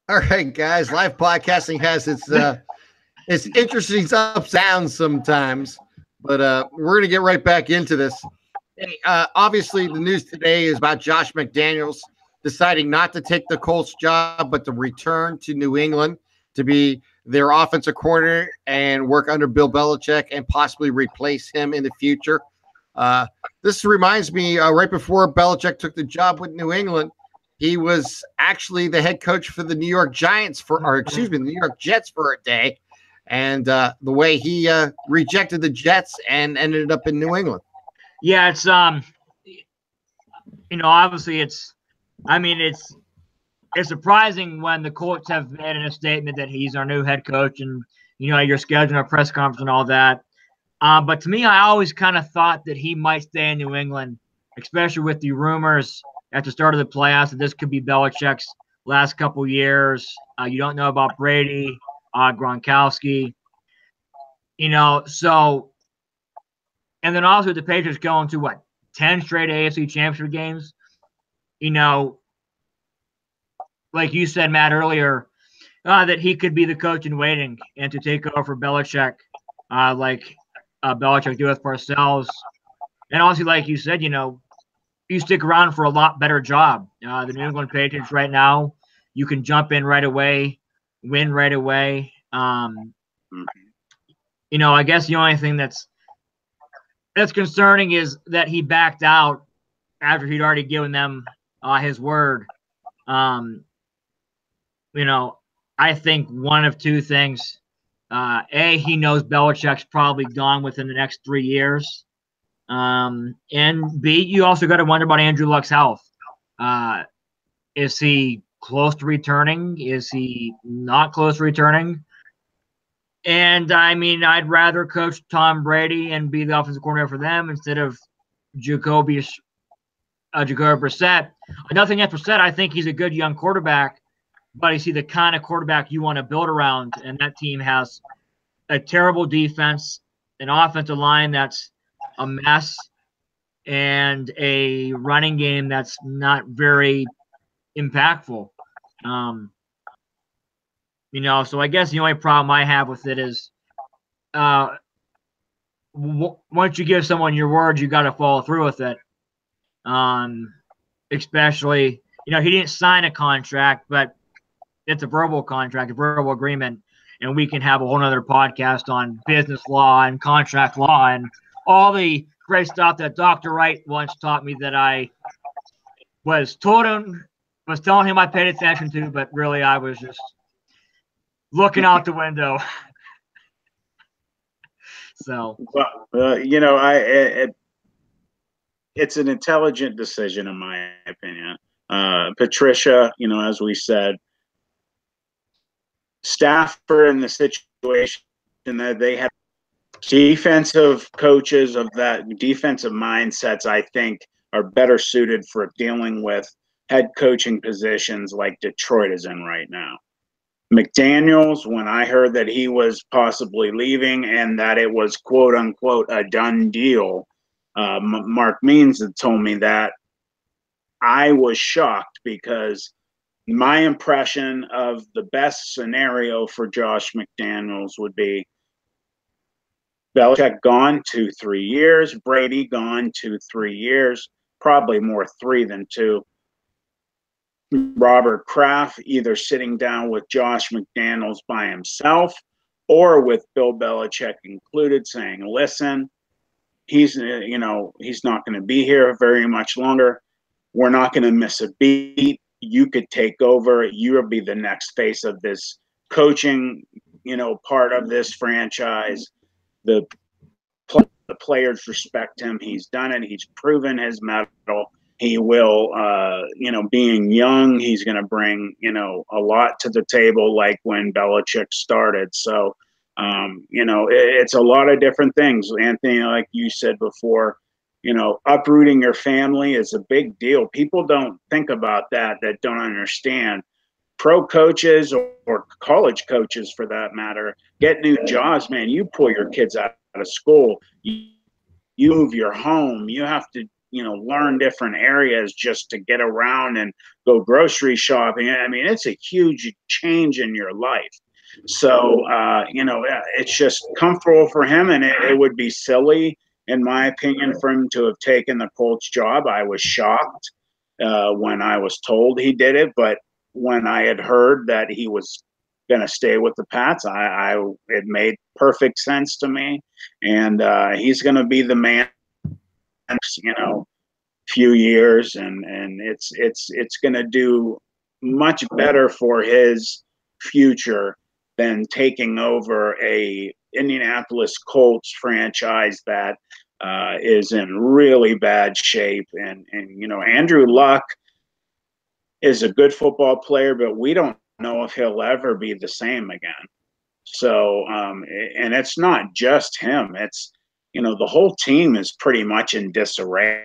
All right, guys. Live podcasting has its interesting ups and downs sometimes, but we're gonna get right back into this. Hey, obviously, the news today is about Josh McDaniels deciding not to take the Colts job, but to return to New England to be their offensive coordinator and work under Bill Belichick and possibly replace him in the future. Uh, this reminds me right before Belichick took the job with New England, he was actually the head coach for the New York Giants or excuse me, the New York Jets for a day. And the way he rejected the Jets and ended up in New England. Yeah, it's obviously it's surprising when the Colts have made a statement that he's our new head coach, and you're scheduling a press conference and all that. But to me, I always kind of thought that he might stay in New England, especially with the rumors at the start of the playoffs that this could be Belichick's last couple years. You don't know about Brady, Gronkowski, so. And then also the Patriots going to 10 straight AFC Championship games. Like you said, Matt, earlier, that he could be the coach in waiting and to take over for Belichick, like Belichick did with Parcells. And also, like you said, you stick around for a lot better job. The New England Patriots right now, you can jump in right away, win right away. I guess the only thing that's concerning is that he backed out after he'd already given them his word. I think one of two things. A, he knows Belichick's probably gone within the next 3 years. And B, you also got to wonder about Andrew Luck's health. Is he close to returning? Is he not close to returning? And I'd rather coach Tom Brady and be the offensive coordinator for them instead of Jacoby Brissett. Nothing against Brissett. I think he's a good young quarterback, but you see the kind of quarterback you want to build around, and that team has a terrible defense, an offensive line that's a mess, and a running game that's not very impactful. So I guess the only problem I have with it is once you give someone your word, you got to follow through with it. Especially, he didn't sign a contract, but it's a verbal contract, a verbal agreement, and we can have a whole other podcast on business law and contract law and all the great stuff that Dr. Wright once taught me that I was telling him I paid attention to, but really I was just looking out the window. So, it's an intelligent decision in my opinion. Patricia, as we said, Stafford in the situation that they have defensive coaches of that defensive mindsets, I think, are better suited for dealing with head coaching positions like Detroit is in right now. McDaniels, when I heard that he was possibly leaving and that it was quote unquote a done deal, Mark Means had told me that, I was shocked because my impression of the best scenario for Josh McDaniels would be Belichick gone 2-3 years, Brady gone 2-3 years, probably more 3 than 2. Robert Kraft either sitting down with Josh McDaniels by himself or with Bill Belichick included, saying, listen, he's not going to be here very much longer. We're not going to miss a beat. You could take over. You'll be the next face of this coaching, part of this franchise. The players respect him. He's done it. He's proven his mettle. He will, being young, he's going to bring, a lot to the table like when Belichick started. So, it's a lot of different things. Anthony, like you said before, uprooting your family is a big deal. People don't think about that don't understand. Pro coaches or college coaches, for that matter, get new jobs, man. You pull your kids out of school. You move your home. You have to learn different areas just to get around and go grocery shopping. I mean, it's a huge change in your life. So, it's just comfortable for him, and it would be silly, in my opinion, for him to have taken the Colts job. I was shocked when I was told he did it, but when I had heard that he was going to stay with the Pats, it made perfect sense to me, and he's going to be the man, few years, and it's going to do much better for his future than taking over a Indianapolis Colts franchise that is in really bad shape. And Andrew Luck is a good football player, but we don't know if he'll ever be the same again. So, and it's not just him. It's, the whole team is pretty much in disarray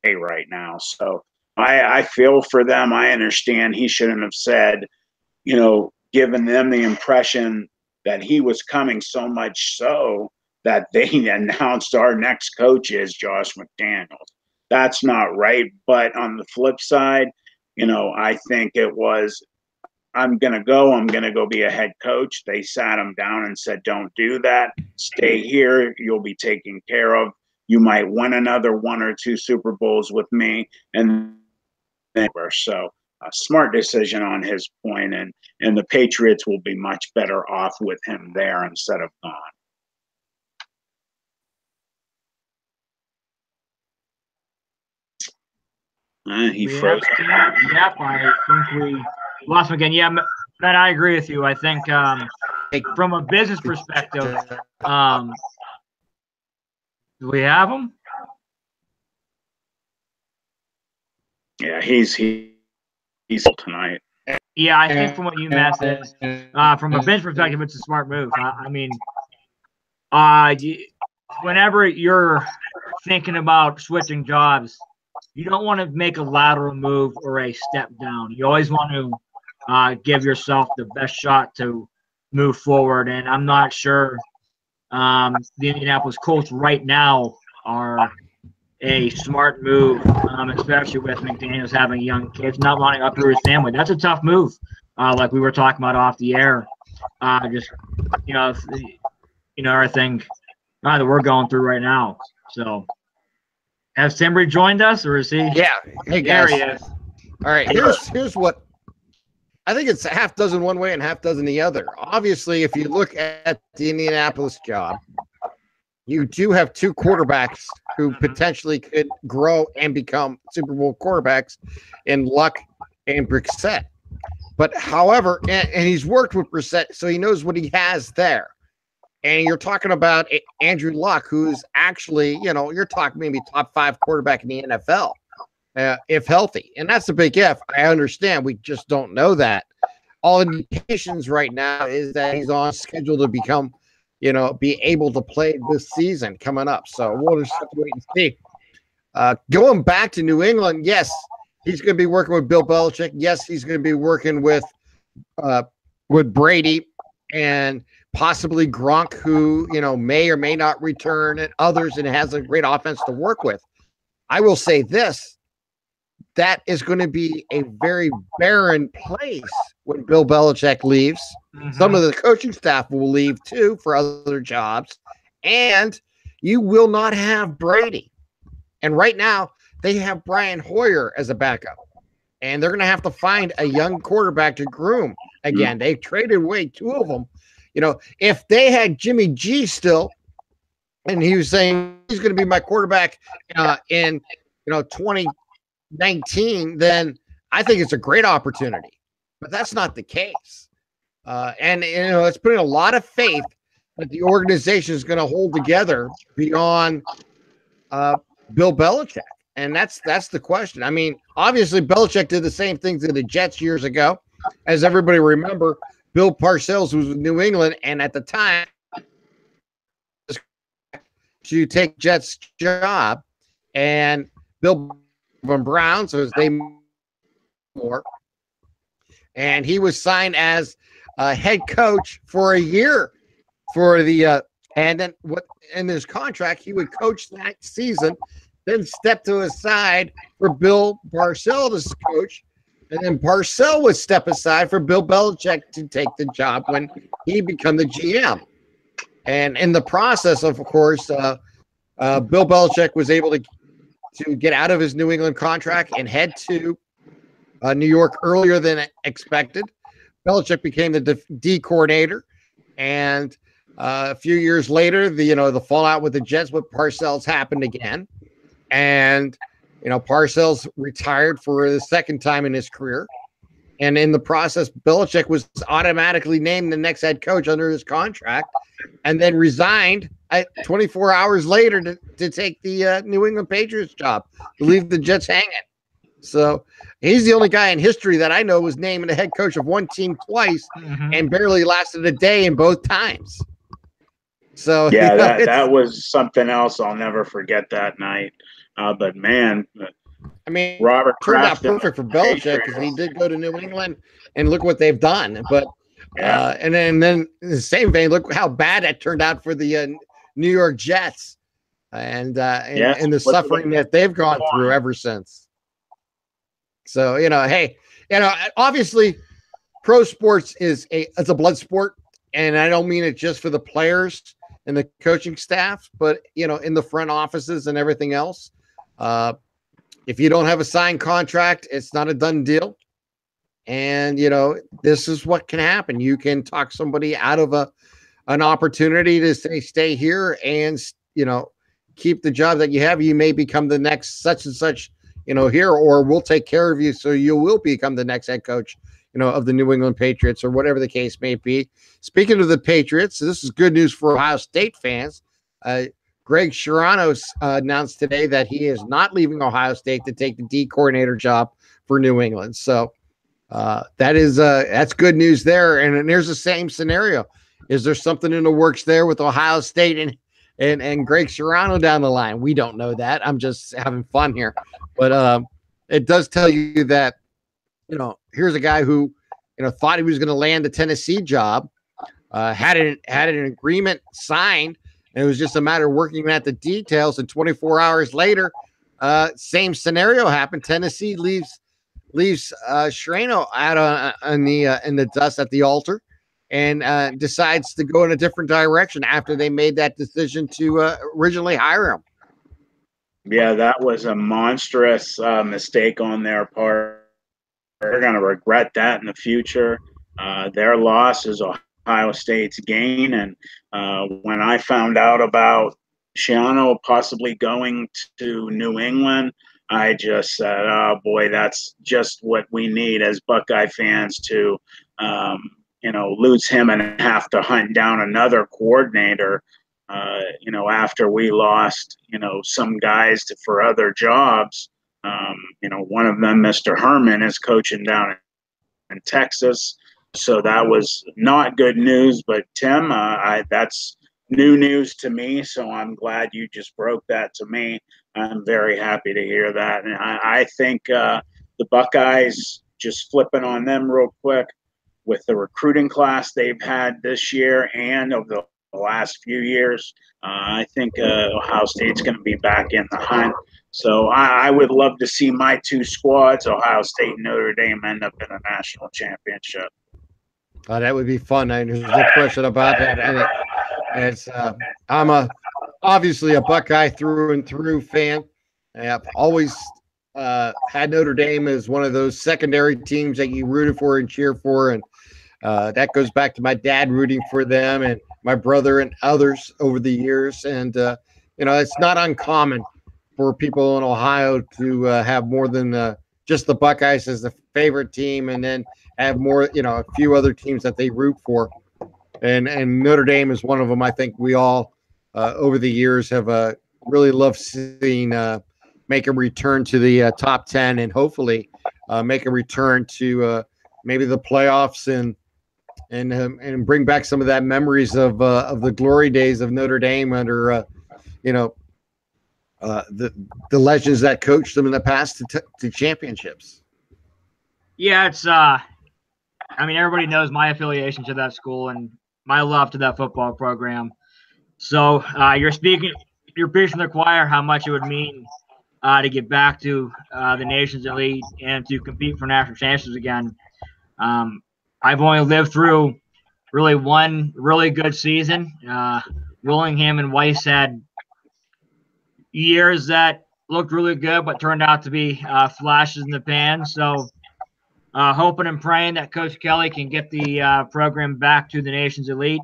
right now. So I feel for them. I understand he shouldn't have said, given them the impression that he was coming, so much so that they announced our next coach is Josh McDaniels. That's not right. But on the flip side, I think it was, I'm going to go be a head coach. They sat him down and said, don't do that. Stay here. You'll be taken care of. You might win another 1 or 2 Super Bowls with me. And so a smart decision on his point, and the Patriots will be much better off with him there instead of gone. He froze. Yep, I think we lost him again. Yeah, Matt, I agree with you. I think from a business perspective, do we have him? Yeah, he's tonight. Yeah, I think from what you said, from a business perspective, it's a smart move. Whenever you're thinking about switching jobs, you don't want to make a lateral move or a step down. You always want to give yourself the best shot to move forward. And I'm not sure the Indianapolis Colts right now are a smart move, especially with McDaniels having young kids, not wanting to uproot his family. That's a tough move, like we were talking about off the air. Everything that we're going through right now. So, has Tim rejoined us, or is he? Yeah. Hey, guys. There he is. All right. Here's what I think it's half dozen one way and half dozen the other. Obviously, if you look at the Indianapolis job, you do have 2 quarterbacks who potentially could grow and become Super Bowl quarterbacks in Luck and Brissett. But however, and he's worked with Brissett, so he knows what he has there. And you're talking about Andrew Luck, who's actually, you're talking maybe top 5 quarterback in the NFL, if healthy. And that's a big if. I understand. We just don't know that. All indications right now is that he's on schedule to become, be able to play this season coming up. So we'll just have to wait and see. Going back to New England, yes, he's going to be working with Bill Belichick. Yes, he's going to be working with Brady and possibly Gronk, who, may or may not return, and others, and has a great offense to work with. I will say this, that is going to be a very barren place when Bill Belichick leaves. Mm-hmm. Some of the coaching staff will leave too for other jobs, and you will not have Brady. And right now they have Brian Hoyer as a backup, and they're going to have to find a young quarterback to groom again. Mm-hmm. They've traded away 2 of them. If they had Jimmy G still, and he was saying he's going to be my quarterback in 2019, then I think it's a great opportunity. But that's not the case. And it's putting a lot of faith that the organization is going to hold together beyond Bill Belichick. And that's the question. I mean, obviously Belichick did the same thing to the Jets years ago. As everybody remember, Bill Parcells was with New England, and at the time, to take Jets' job, and Bill from Brown, so his name more, and he was signed as a head coach for a year for the and then what in his contract he would coach that season then step to his side for Bill Parcells as coach. And then Parcells would step aside for Bill Belichick to take the job when he became the GM. And in the process, of course, Bill Belichick was able to get out of his New England contract and head to New York earlier than expected. Belichick became the D coordinator, and a few years later, the fallout with the Jets with Parcells happened again, and Parcells retired for the second time in his career, and in the process, Belichick was automatically named the next head coach under his contract, and then resigned 24 hours later to take the New England Patriots job, to leave the Jets hanging. So he's the only guy in history that I know was named the head coach of one team twice and barely lasted a day in both times. So yeah, that was something else. I'll never forget that night. But man, I mean, Robert turned out Kraft perfect for Belichick because he did go to New England, and look what they've done. But and then in the same vein, look how bad it turned out for the New York Jets, and the suffering that they've gone through ever since. So hey, obviously, pro sports it's a blood sport, and I don't mean it just for the players and the coaching staff, but in the front offices and everything else. If you don't have a signed contract, it's not a done deal. And this is what can happen. You can talk somebody out of an opportunity to stay here and keep the job that you have. You may become the next such and such. Here, or we'll take care of you so you will become the next head coach, of the New England Patriots, or whatever the case may be. Speaking of the Patriots, this is good news for Ohio State fans. Greg Schiano announced today that he is not leaving Ohio State to take the D coordinator job for New England. So that's good news there. And there's the same scenario. Is there something in the works there with Ohio State and Greg Schiano down the line? We don't know that. I'm just having fun here. But it does tell you that, here's a guy who, thought he was going to land the Tennessee job, had an agreement signed, and it was just a matter of working at the details. And 24 hours later, same scenario happened. Tennessee leaves Schiano out in the dust at the altar, and decides to go in a different direction after they made that decision to originally hire him. Yeah, that was a monstrous mistake on their part. They're going to regret that in the future. Their loss is Ohio State's gain. And when I found out about Schiano possibly going to New England, I just said, oh, boy, that's just what we need as Buckeye fans to, lose him and have to hunt down another coordinator. After we lost, some guys for other jobs, one of them, Mr. Herman, is coaching down in Texas. So that was not good news. But Tim, that's new news to me. So I'm glad you just broke that to me. I'm very happy to hear that. And I think the Buckeyes, just flipping on them real quick, with the recruiting class they've had this year and of the last few years, I think Ohio State's going to be back in the hunt. So I would love to see my two squads, Ohio State and Notre Dame, end up in a national championship. That would be fun. There's no question about that. And I'm obviously a Buckeye through and through fan. I've always had Notre Dame as one of those secondary teams that you rooted for and cheer for. And that goes back to my dad rooting for them and my brother and others over the years. And, it's not uncommon for people in Ohio to have more than just the Buckeyes as the favorite team, and then have more, a few other teams that they root for. And Notre Dame is one of them. I think we all over the years have really loved seeing make a return to the top 10, and hopefully make a return to maybe the playoffs and bring back some of that memories of the glory days of Notre Dame under the legends that coached them in the past to championships. Yeah, it's everybody knows my affiliation to that school and my love to that football program. So you're preaching to the choir how much it would mean to get back to the nation's elite and to compete for national championships again. I've only lived through really one really good season. Willingham and Weiss had years that looked really good, but turned out to be flashes in the pan. So hoping and praying that Coach Kelly can get the program back to the nation's elite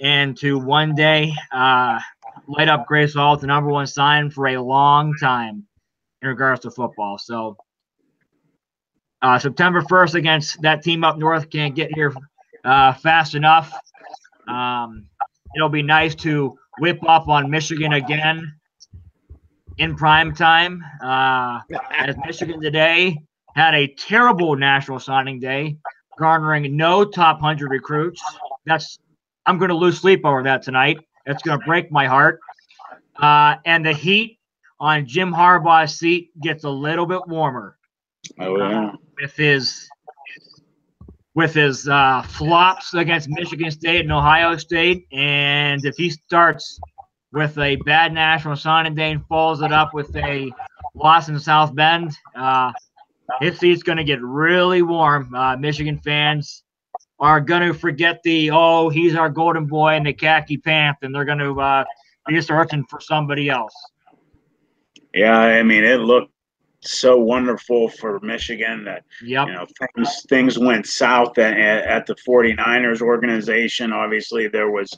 and to one day light up Grace Hall with the #1 sign for a long time in regards to football. So September 1st against that team up north, can't get here fast enough. It'll be nice to whip up on Michigan again in prime time, as Michigan today had a terrible national signing day, garnering no top 100 recruits. I'm going to lose sleep over that tonight. It's going to break my heart. And the heat on Jim Harbaugh's seat gets a little bit warmer. Oh, yeah. With his flops against Michigan State and Ohio State, and if he starts with a bad national signing day and follows it up with a loss in South Bend, his seat's going to get really warm. Michigan fans are going to forget he's our golden boy in the khaki pants, and they're going to be searching for somebody else. Yeah, I mean, it looked so wonderful for Michigan that things went south at the 49ers organization. Obviously, there was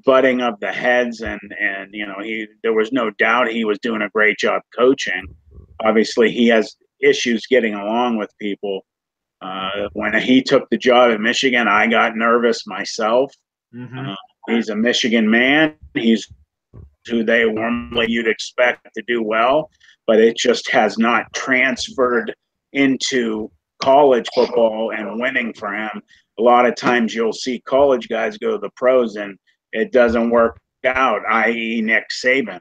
butting of the heads, and there was no doubt he was doing a great job coaching. Obviously, he has issues getting along with people. When he took the job at Michigan, I got nervous myself. Mm-hmm. He's a Michigan man. He's who you'd expect to do well, but it just has not transferred into college football and winning for him. A lot of times you'll see college guys go to the pros and it doesn't work out, i.e. Nick Saban.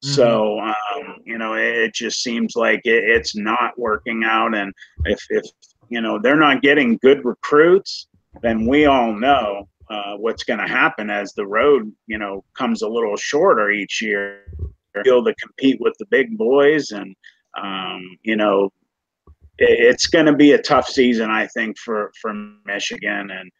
Mm-hmm. So, it just seems like it's not working out. And if they're not getting good recruits, then we all know what's going to happen as the road, comes a little shorter each year. Able to compete with the big boys, and it's going to be a tough season, I think, for Michigan. And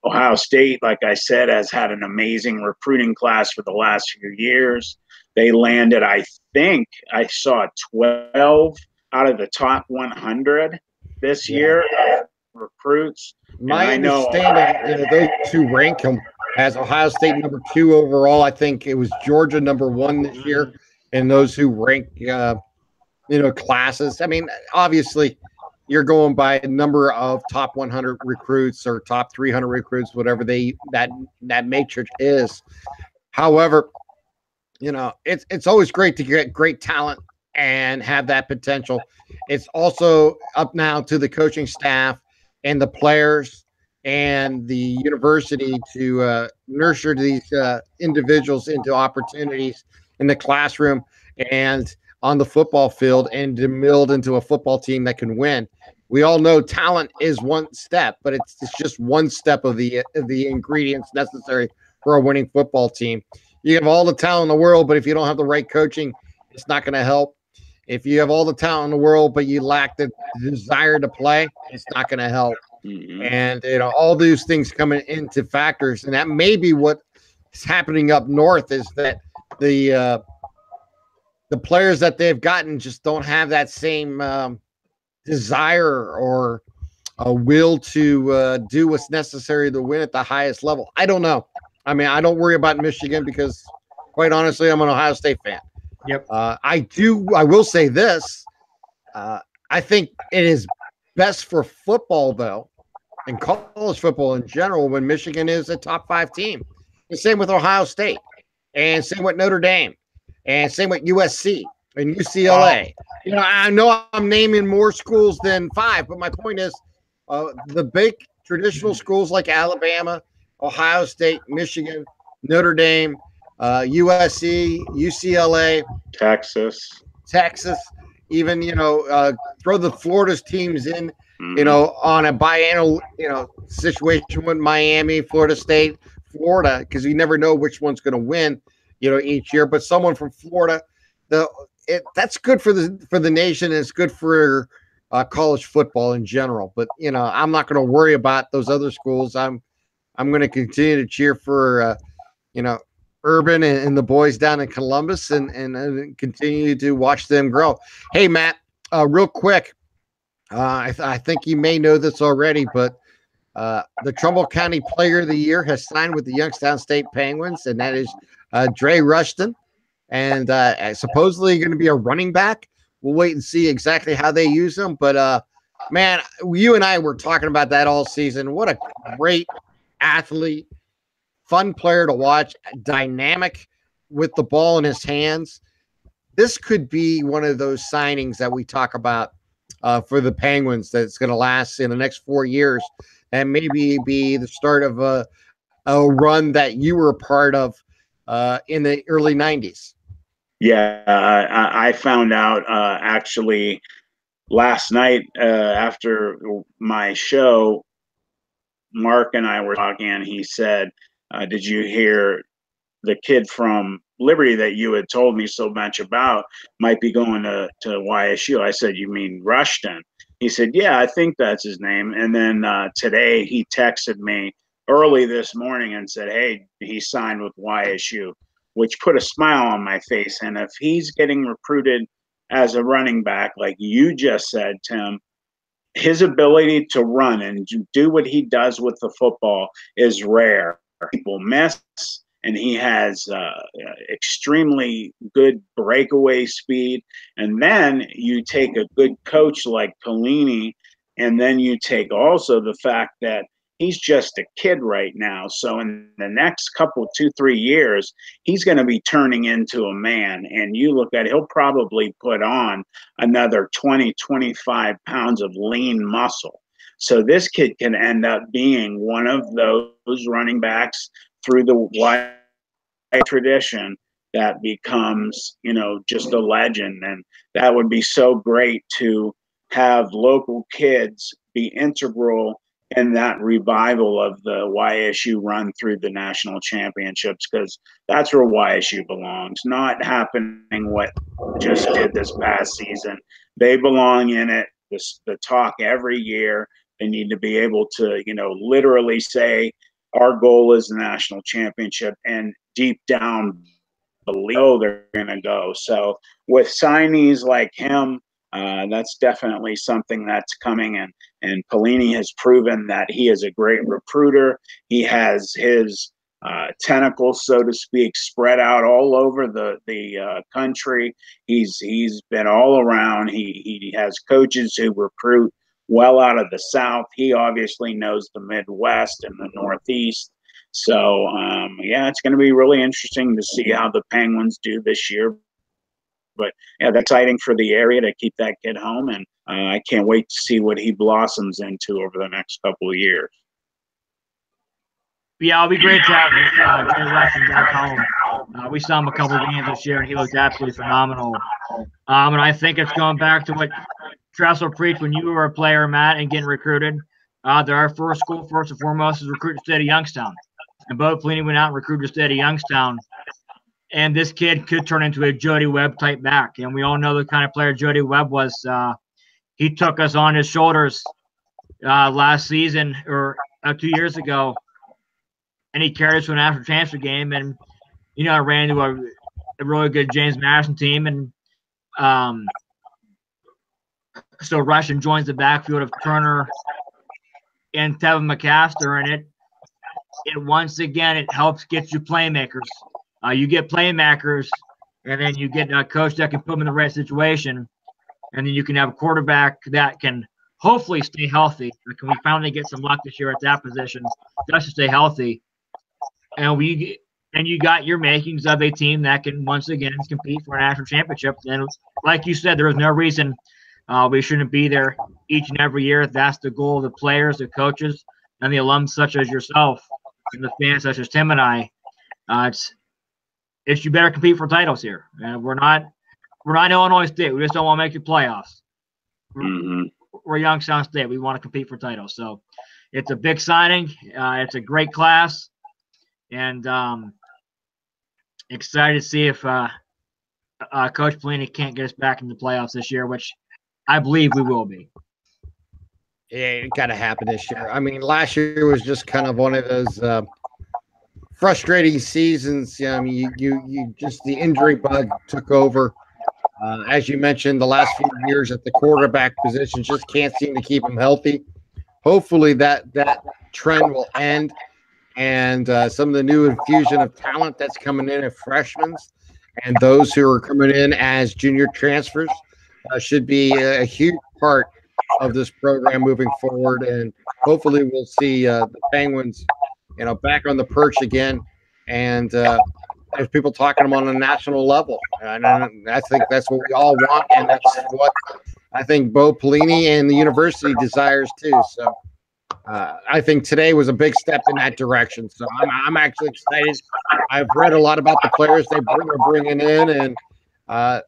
Ohio State, like I said, has had an amazing recruiting class for the last few years. They landed, I think, I saw 12 out of the top 100 this year recruits. My understanding, those two rank him as Ohio State #2 overall. I think it was Georgia #1 this year, and those who rank, classes. I mean, obviously, you're going by a number of top 100 recruits or top 300 recruits, whatever that matrix is. However, it's always great to get great talent and have that potential. It's also up now to the coaching staff and the players and the university to nurture these individuals into opportunities in the classroom and on the football field, and to build into a football team that can win. We all know talent is one step, but it's just one step of the ingredients necessary for a winning football team. You have all the talent in the world, but if you don't have the right coaching, it's not going to help. If you have all the talent in the world, but you lack the desire to play, it's not going to help. Mm-hmm. And all these things coming into factors, and that may be what is happening up north, is that the players that they've gotten just don't have that same desire or a will to do what's necessary to win at the highest level. I don't know. I mean, I don't worry about Michigan because, quite honestly, I'm an Ohio State fan. Yep. I will say this. I think it is best for football, though, and college football in general, when Michigan is a top 5 team. The same with Ohio State, and same with Notre Dame, and same with USC and UCLA. I know I'm naming more schools than 5, but my point is the big traditional schools like Alabama, Ohio State, Michigan, Notre Dame, USC, UCLA, Texas, even, throw the Florida's teams in, on a biennial, situation with Miami, Florida State, Florida, because you never know which one's going to win, each year. But someone from Florida, that's good for the nation. And it's good for college football in general. But I'm not going to worry about those other schools. I'm going to continue to cheer for Urban and the boys down in Columbus, and continue to watch them grow. Hey, Matt, real quick, I think you may know this already, but the Trumbull County Player of the Year has signed with the Youngstown State Penguins, and that is Dre Rushton, and supposedly going to be a running back. We'll wait and see exactly how they use him. But man, you and I were talking about that all season. What a great athlete, fun player to watch, dynamic with the ball in his hands. This could be one of those signings that we talk about for the Penguins that's going to last in the next 4 years, and maybe be the start of a run that you were a part of in the early 90s. Yeah, I found out actually last night after my show. Mark and I were talking, and he said, did you hear the kid from Liberty that you had told me so much about might be going to YSU? I said, you mean Rushton? He said, yeah, I think that's his name. And then today he texted me early this morning and said, hey, he signed with YSU, which put a smile on my face. And if he's getting recruited as a running back, like you just said, Tim, his ability to run and do what he does with the football is rare. People miss, and he has extremely good breakaway speed. And then you take a good coach like Pelini, and then you take also the fact that he's just a kid right now. So in the next couple, 2-3 years, he's going to be turning into a man. And you look at it, he'll probably put on another 20, 25 pounds of lean muscle. So this kid can end up being one of those running backs through the wide tradition that becomes, just a legend. And that would be so great to have local kids be integral in that revival of the YSU run through the national championships, because that's where YSU belongs, not happening what just did this past season. They belong in it, the talk every year. They need to be able to, literally say, our goal is the national championship, and deep down believe they're going to go. So with signees like him, that's definitely something that's coming. And Pelini has proven that he is a great recruiter. He has his tentacles, so to speak, spread out all over the country. He's been all around. He has coaches who recruit well out of the South. He obviously knows the Midwest and the Northeast. So, yeah, it's going to be really interesting to see how the Penguins do this year. But yeah, that's exciting for the area to keep that kid home, and I can't wait to see what he blossoms into over the next couple of years. Yeah, it'll be great to have Jay Rushton back home. We saw him a couple of games this year, and he looked absolutely phenomenal. And I think it's going back to what Tressel preached when you were a player, Matt, and getting recruited. Our first school, first and foremost, is recruit the state of Youngstown. And Bo Pelini went out and recruited the state of Youngstown. And this kid could turn into a Jody Webb type back. And we all know the kind of player Jody Webb was. He took us on his shoulders last season or 2 years ago. And he carried us to an national championship game. And, I ran into a really good James Madison team. And so Rushton joins the backfield of Turner and Tevin McCaster in it. And once again, it helps get you playmakers. You get playmakers, and then you get a coach that can put them in the right situation, and then you can have a quarterback that can hopefully stay healthy. Can we finally get some luck this year at that position just to stay healthy? And you got your makings of a team that can once again compete for a national championship. And like you said, there is no reason we shouldn't be there each and every year. That's the goal of the players, the coaches, and the alums such as yourself, and the fans such as Tim and I. It's you better compete for titles here. And we're not Illinois State. We just don't want to make the playoffs. We're Youngstown State. We want to compete for titles. So it's a big signing. It's a great class, and excited to see if Coach Pelini can't get us back in the playoffs this year, which I believe we will be. Yeah, it got to happen this year. I mean, last year was just kind of one of those frustrating seasons. Yeah, I mean, you just the injury bug took over. As you mentioned, the last few years at the quarterback position just can't seem to keep him healthy. Hopefully that trend will end, and some of the new infusion of talent that's coming in as freshmen and those who are coming in as junior transfers should be a huge part of this program moving forward. And hopefully we'll see the Penguins, back on the perch again, and there's people talking them on a national level. And I think that's what we all want, and that's what I think Bo Pelini and the university desires too. So I think today was a big step in that direction. So I'm actually excited. I've read a lot about the players they're bringing in, and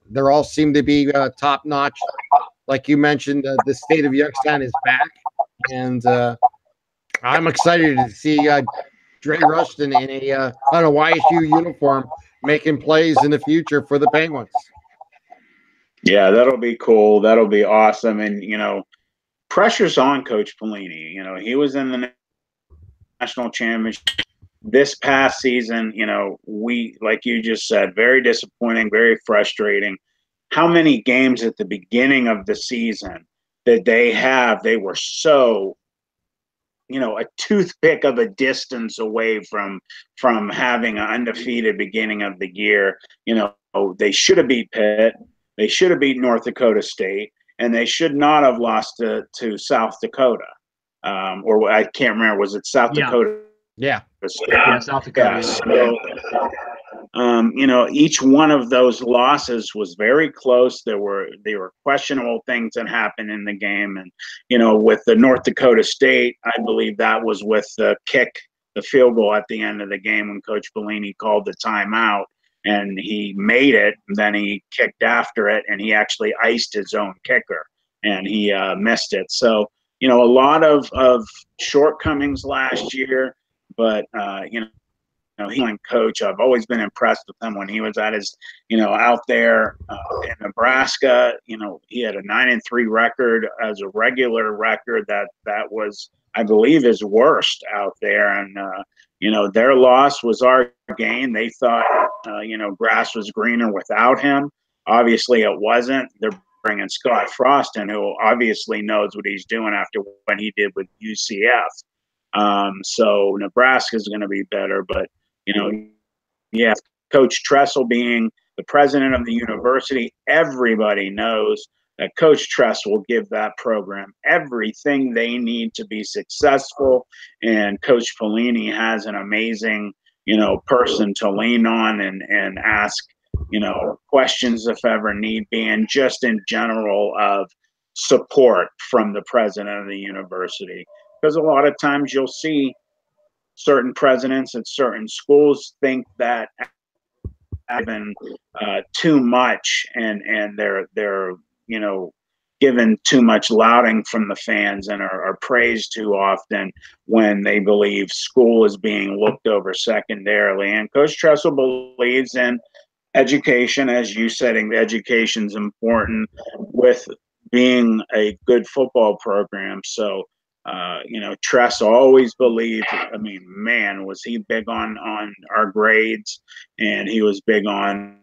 they all seem to be top notch. Like you mentioned, the state of Youngstown is back, and I'm excited to see Dre Rushton in a YSU uniform making plays in the future for the Penguins. Yeah, that'll be cool. That'll be awesome. And, pressure's on Coach Pelini. He was in the national championship this past season. We, like you just said, very disappointing, very frustrating. How many games at the beginning of the season that they were so, a toothpick of a distance away from having an undefeated beginning of the year. They should have beat Pitt. They should have beat North Dakota State, and they should not have lost to South Dakota. Or I can't remember. Was it South Dakota? Yeah. Yeah, South Dakota. So, each one of those losses was very close. There were questionable things that happened in the game. And, with the North Dakota State, I believe that was with the field goal at the end of the game when Coach Pelini called the timeout. And he made it, and then he kicked after it, and he actually iced his own kicker, and he missed it. So, a lot of shortcomings last year, but, he's a coach. I've always been impressed with him when he was at his, out there in Nebraska. He had a 9-3 record as a regular record. That was, I believe, his worst out there. And, their loss was our gain. They thought, grass was greener without him. Obviously, it wasn't. They're bringing Scott Frost in, who obviously knows what he's doing after what he did with UCF. So Nebraska is going to be better. But, Coach Tressel being the president of the university, everybody knows that Coach Tressel will give that program everything they need to be successful. And Coach Pelini has an amazing, person to lean on and ask, questions if ever need be, and just in general of support from the president of the university. Because a lot of times you'll see certain presidents at certain schools think that having too much and they're given too much lauding from the fans and are praised too often when they believe school is being looked over secondarily. And Coach Tressel believes in education, as you said, education is important with being a good football program. So, Tress always believed, was he big on our grades, and he was big on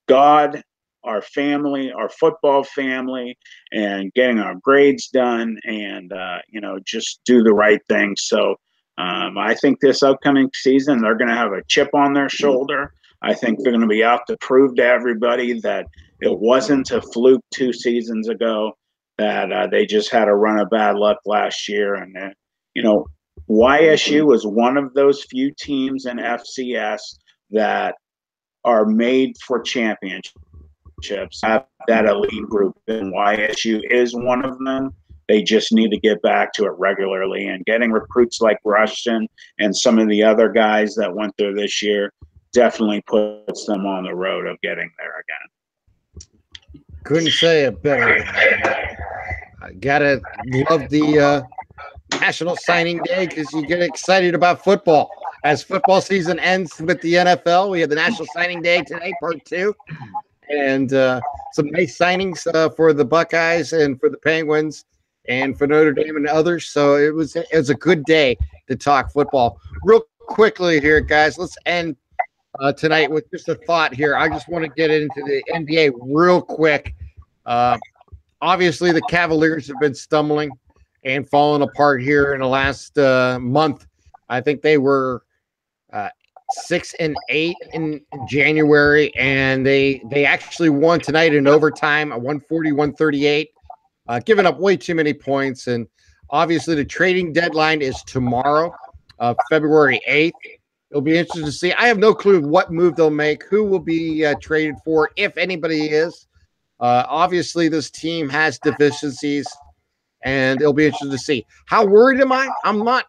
God, our family, our football family, and getting our grades done and, just do the right thing. So I think this upcoming season, they're going to have a chip on their shoulder. I think they're going to be out to prove to everybody that it wasn't a fluke 2 seasons ago, that they just had a run of bad luck last year. And, YSU is one of those few teams in FCS that are made for championships, have that elite group, and YSU is one of them. They just need to get back to it regularly, and getting recruits like Rushton and some of the other guys that went there this year definitely puts them on the road of getting there again. Couldn't say it better. I gotta love the National Signing Day because you get excited about football. As football season ends with the NFL, we have the National Signing Day today, part 2. And some nice signings for the Buckeyes and for the Penguins and for Notre Dame and others. So it was a good day to talk football. Real quickly here, guys, let's end tonight with just a thought here. I just want to get into the NBA real quick. Obviously, the Cavaliers have been stumbling and falling apart here in the last month. I think they were 6-8 in January, and they actually won tonight in overtime, 140-138, giving up way too many points. And obviously, the trading deadline is tomorrow, February 8th. It'll be interesting to see. I have no clue what move they'll make, who will be traded for, if anybody is. Obviously, this team has deficiencies, and it'll be interesting to see. How worried am I? I'm not.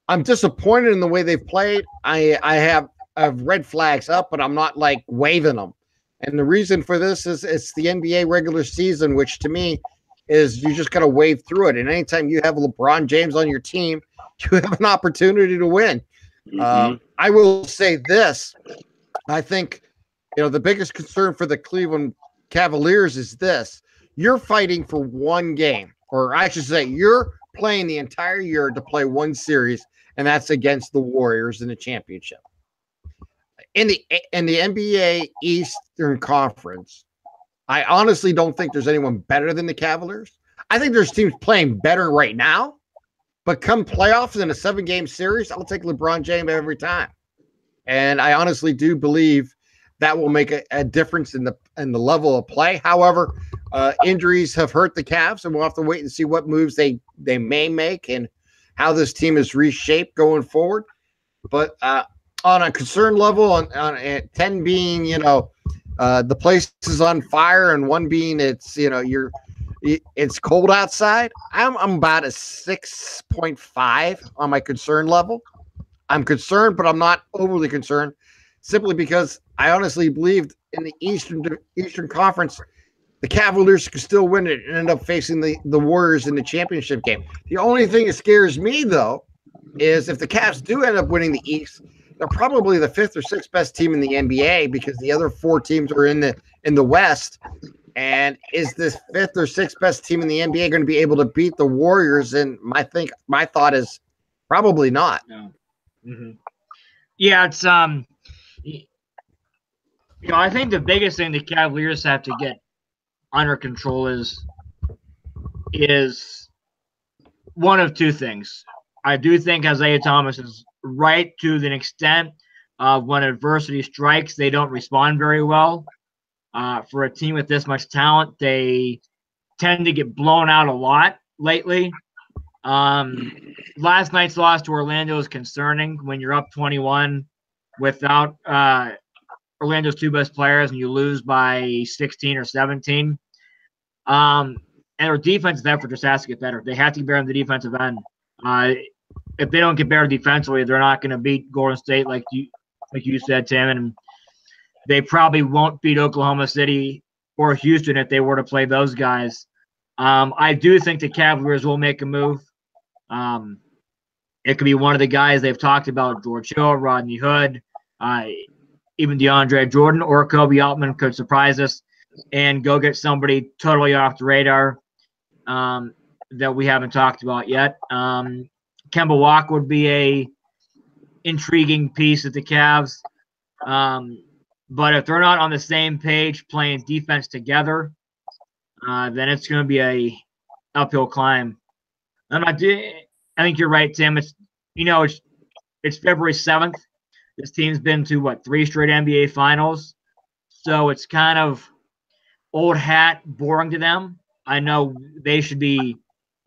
I'm disappointed in the way they've played. I have red flags up, but I'm not like waving them. And the reason for this is it's the NBA regular season, which to me is you just got to wave through it. And anytime you have LeBron James on your team, you have an opportunity to win. I will say this. I think, the biggest concern for the Cleveland Cavaliers is this. You're fighting for one game, or I should say you're playing the entire year to play one series, and that's against the Warriors in the championship. In the NBA Eastern Conference, I honestly don't think there's anyone better than the Cavaliers. I think there's teams playing better right now, but come playoffs in a 7-game series, I'll take LeBron James every time. And I honestly do believe that will make a difference in the level of play. However, injuries have hurt the Cavs, and we'll have to wait and see what moves they may make and how this team is reshaped going forward. But on a concern level, on 10 being, the place is on fire, and 1 being it's cold outside, I'm about a 6.5 on my concern level. I'm concerned, but I'm not overly concerned, simply because I honestly believed in the Eastern Conference, the Cavaliers could still win it and end up facing the Warriors in the championship game. The only thing that scares me, though, is if the Cavs do end up winning the East, they're probably the 5th or 6th best team in the NBA because the other 4 teams are in the West. And is this 5th or 6th best team in the NBA going to be able to beat the Warriors? And my thought is probably not. No. Mm-hmm. Yeah, it's I think the biggest thing the Cavaliers have to get under control is one of 2 things. I do think Isaiah Thomas is right to an extent. When adversity strikes, they don't respond very well. For a team with this much talent, they tend to get blown out a lot lately. Last night's loss to Orlando is concerning when you're up 21 without Orlando's 2 best players and you lose by 16 or 17. And their defensive effort just has to get better. They have to get better on the defensive end. If they don't get better defensively, they're not going to beat Golden State like you said, Tim. And they probably won't beat Oklahoma City or Houston if they were to play those guys. I do think the Cavaliers will make a move. It could be one of the guys they've talked about, George Hill, Rodney Hood, even DeAndre Jordan, or Kobe Altman could surprise us and go get somebody totally off the radar that we haven't talked about yet. Kemba Walker would be a intriguing piece at the Cavs. But if they're not on the same page playing defense together, then it's going to be a uphill climb. I think you're right, Tim. It's February 7th. This team's been to 3 straight NBA finals. So it's kind of old hat, boring to them. I know they should be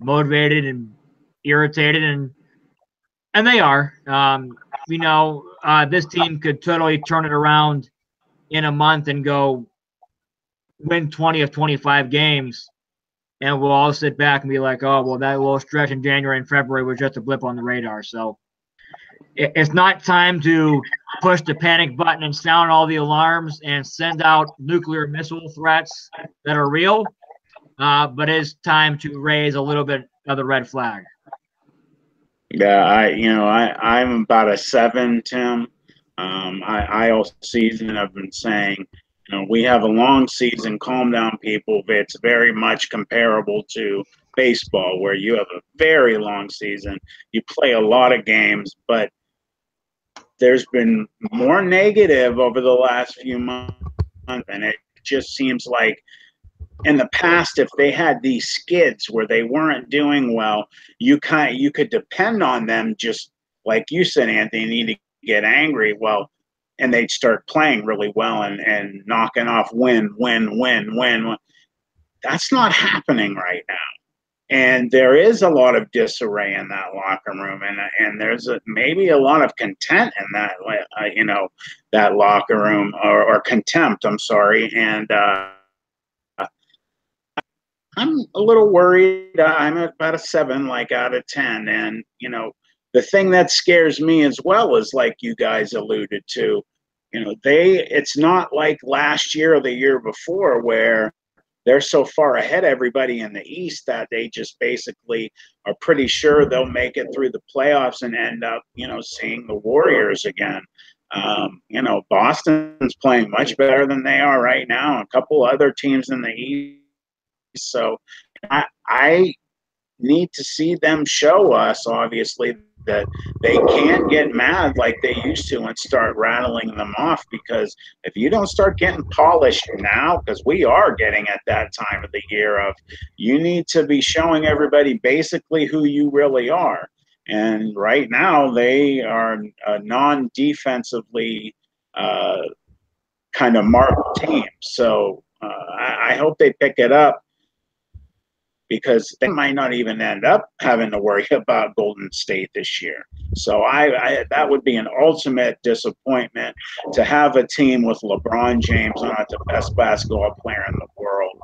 motivated and irritated, and they are. This team could totally turn it around in a month and go win 20 of 25 games, and we'll all sit back and be like, oh, well, that little stretch in January and February was just a blip on the radar. So it's not time to push the panic button and sound all the alarms and send out nuclear missile threats that are real, but it's time to raise a little bit another red flag. Yeah, I'm about a 7, Tim. I all season I've been saying, we have a long season. Calm down, people. It's very much comparable to baseball, where you have a very long season. You play a lot of games, but there's been more negative over the last few months, and it just seems like in the past, if they had these skids where they weren't doing well, you could depend on them, just like you said, Anthony, need to get angry. Well, and they'd start playing really well and knocking off win. That's not happening right now. And there is a lot of disarray in that locker room, and there's maybe a lot of content in that, that locker room, or contempt. I'm sorry, and I'm a little worried. I'm at about a 7, like out of 10, and the thing that scares me as well is, like you guys alluded to, it's not like last year or the year before where they're so far ahead of everybody in the East that they just basically are pretty sure they'll make it through the playoffs and end up, seeing the Warriors again. Boston's playing much better than they are right now. A couple other teams in the East. So I need to see them show us, obviously, that they can't get mad like they used to and start rattling them off, because if you don't start getting polished now, because we are getting at that time of the year of, you need to be showing everybody basically who you really are. And right now they are a non-defensively kind of marked team. So I hope they pick it up, because they might not even end up having to worry about Golden State this year. So that would be an ultimate disappointment to have a team with LeBron James, not the best basketball player in the world,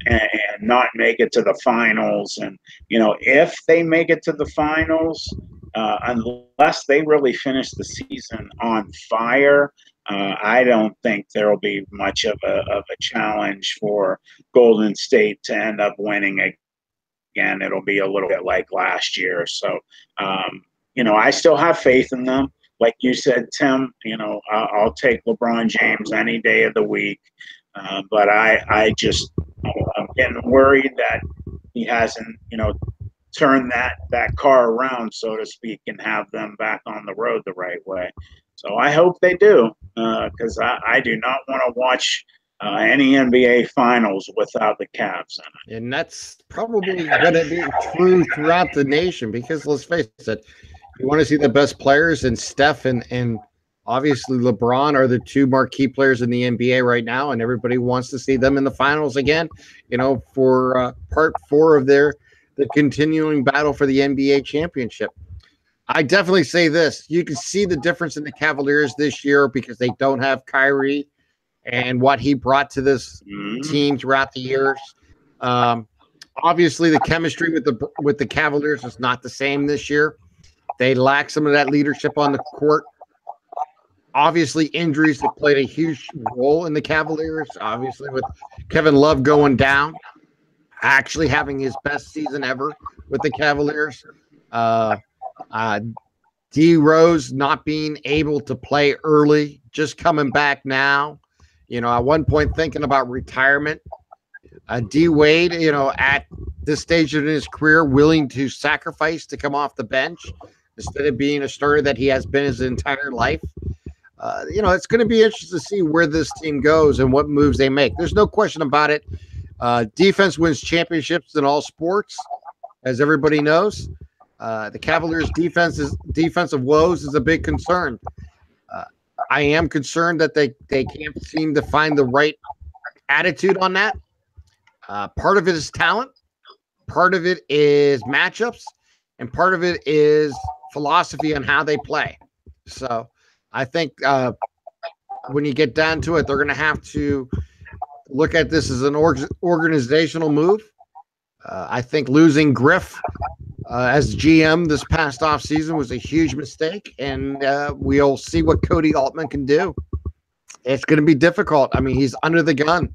and not make it to the finals. And, if they make it to the finals, unless they really finish the season on fire, I don't think there will be much of a challenge for Golden State to end up winning again. It'll be a little bit like last year. So, I still have faith in them. Like you said, Tim, I'll take LeBron James any day of the week. But I'm getting worried that he hasn't, turn that car around, so to speak, and have them back on the road the right way. So I hope they do, because I do not want to watch any NBA finals without the Cavs in it. And that's probably going to be true throughout the nation, because let's face it, you want to see the best players, and Steph and obviously LeBron are the two marquee players in the NBA right now, and everybody wants to see them in the finals again, for part 4 of the continuing battle for the NBA championship. I definitely say this. You can see the difference in the Cavaliers this year because they don't have Kyrie and what he brought to this team throughout the years. Obviously, the chemistry with the Cavaliers is not the same this year. They lack some of that leadership on the court. Obviously, injuries have played a huge role in the Cavaliers. Obviously, with Kevin Love going down, actually having his best season ever with the Cavaliers. D Rose not being able to play early, just coming back now. At one point thinking about retirement. D Wade, at this stage in his career, willing to sacrifice to come off the bench instead of being a starter that he has been his entire life. It's going to be interesting to see where this team goes and what moves they make. There's no question about it. Defense wins championships in all sports, as everybody knows. The Cavaliers' defensive woes is a big concern. I am concerned that they can't seem to find the right attitude on that. Part of it is talent, part of it is matchups, and part of it is philosophy on how they play. So I think when you get down to it, they're going to have to look at this as an organizational move. I think losing Griff as GM this past offseason was a huge mistake, and we'll see what Cody Altman can do. It's going to be difficult. I mean, he's under the gun.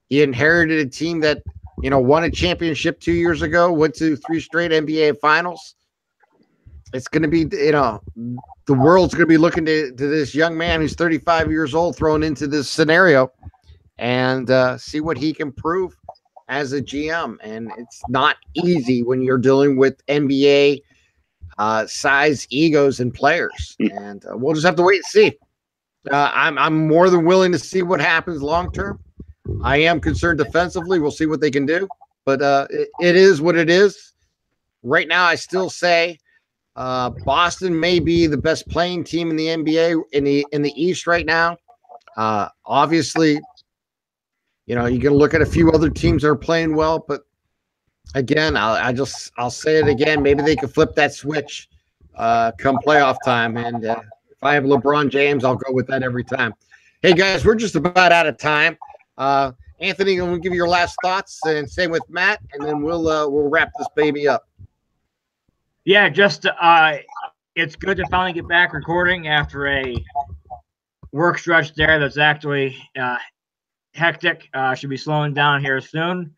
He inherited a team that won a championship 2 years ago, went to 3 straight NBA finals. It's going to be, the world's going to be looking to this young man who's 35 years old thrown into this scenario and see what he can prove as a GM. And it's not easy when you're dealing with NBA size egos and players. And we'll just have to wait and see. I'm more than willing to see what happens long term. I am concerned defensively. We'll see what they can do, but it is what it is. Right now, I still say Boston may be the best playing team in the NBA in the East right now. Obviously, you can look at a few other teams that are playing well, but again, I'll say it again. Maybe they could flip that switch come playoff time, and if I have LeBron James, I'll go with that every time. Hey guys, we're just about out of time. Anthony, I'm gonna give you your last thoughts, and same with Matt, and then we'll wrap this baby up. Yeah, just it's good to finally get back recording after a work stretch there that's actually hectic. Should be slowing down here soon.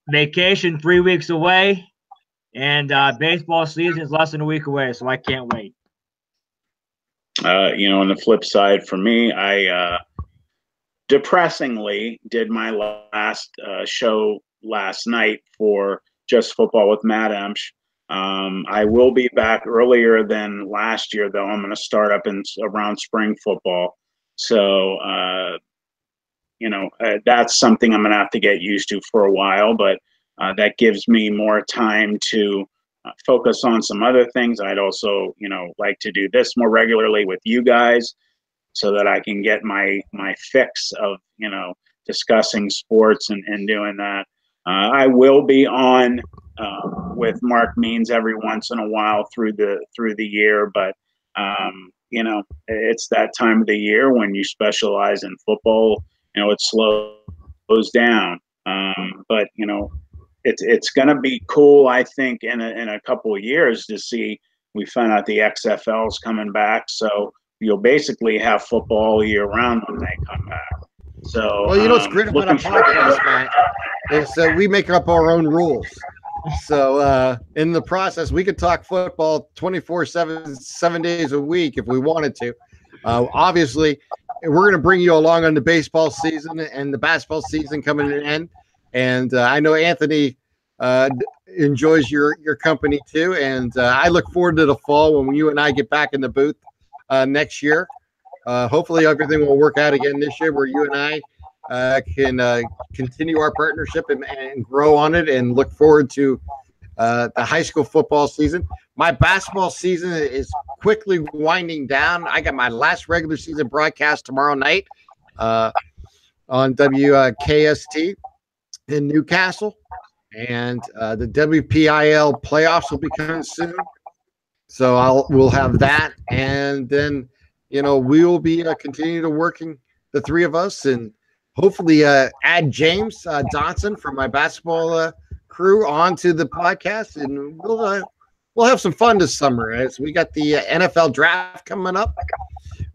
Vacation 3 weeks away, and baseball season is less than a week away, so I can't wait. On the flip side for me, I depressingly did my last show last night for Just Football with Matt Emsch. I will be back earlier than last year, though. I'm going to start up around spring football. So, that's something I'm going to have to get used to for a while, but that gives me more time to focus on some other things. I'd also, like to do this more regularly with you guys so that I can get my fix of, discussing sports and doing that. I will be on with Mark Means every once in a while through the year, but it's that time of the year when you specialize in football, it slows down. But it's going to be cool, I think, in a couple of years to see. We found out the XFL's coming back, so you'll basically have football all year round when they come back. So, well, what's great about our podcast, Matt, is we make up our own rules. So in the process, we could talk football 24/7, 7 days a week if we wanted to. Obviously, we're going to bring you along on the baseball season and the basketball season coming to an end. And I know Anthony enjoys your company too. And I look forward to the fall when you and I get back in the booth next year. Hopefully everything will work out again this year where you and I can continue our partnership and grow on it, and look forward to the high school football season. My basketball season is quickly winding down. I got my last regular season broadcast tomorrow night on WKST in Newcastle, and the WPIL playoffs will be coming soon. So we'll have that, and then we will be continuing to working, the three of us, and hopefully add James Dotson from my basketball crew onto the podcast, and we'll have some fun this summer as we got the NFL draft coming up.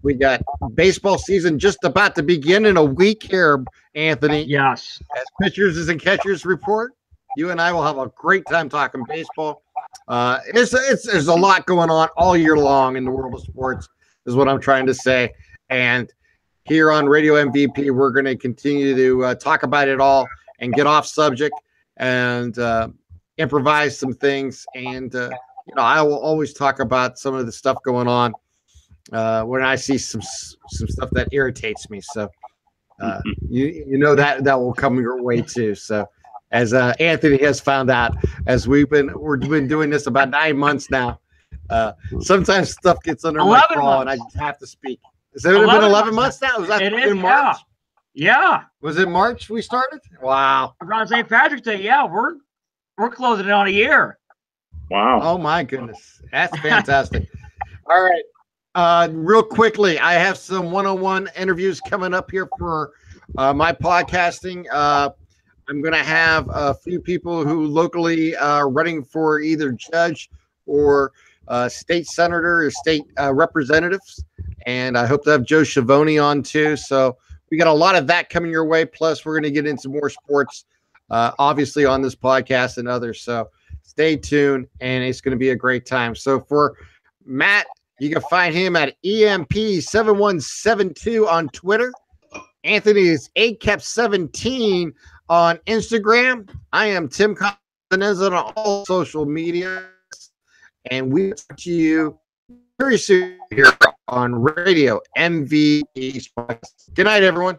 We got baseball season just about to begin in a week here, Anthony. Yes. As pitchers and catchers report, you and I will have a great time talking baseball. There's a lot going on all year long in the world of sports, is what I'm trying to say. And here on Radio MVP, we're going to continue to talk about it all and get off subject and improvise some things. And, I will always talk about some of the stuff going on when I see some stuff that irritates me. So, that will come your way too. So, as Anthony has found out, as we're been doing this about 9 months now, sometimes stuff gets under my craw and I just have to speak. Has it been 11 months now? Was that in March? Yeah. Was it March we started? Wow. Around St. Patrick's Day, yeah, we're closing it on a year. Wow. Oh my goodness. That's fantastic. All right. Real quickly, I have some one-on-one interviews coming up here for my podcasting. I'm going to have a few people who locally are running for either judge or state senator or state representatives. And I hope to have Joe Schiavone on too. So we got a lot of that coming your way. Plus, we're going to get into more sports obviously on this podcast and others. So stay tuned, and it's going to be a great time. So for Matt, you can find him at EMP7172 on Twitter. Anthony is ACAP17 on Instagram. I am Tim Collins on all social media. And we will talk to you very soon here on Radio MVE. Good night, everyone.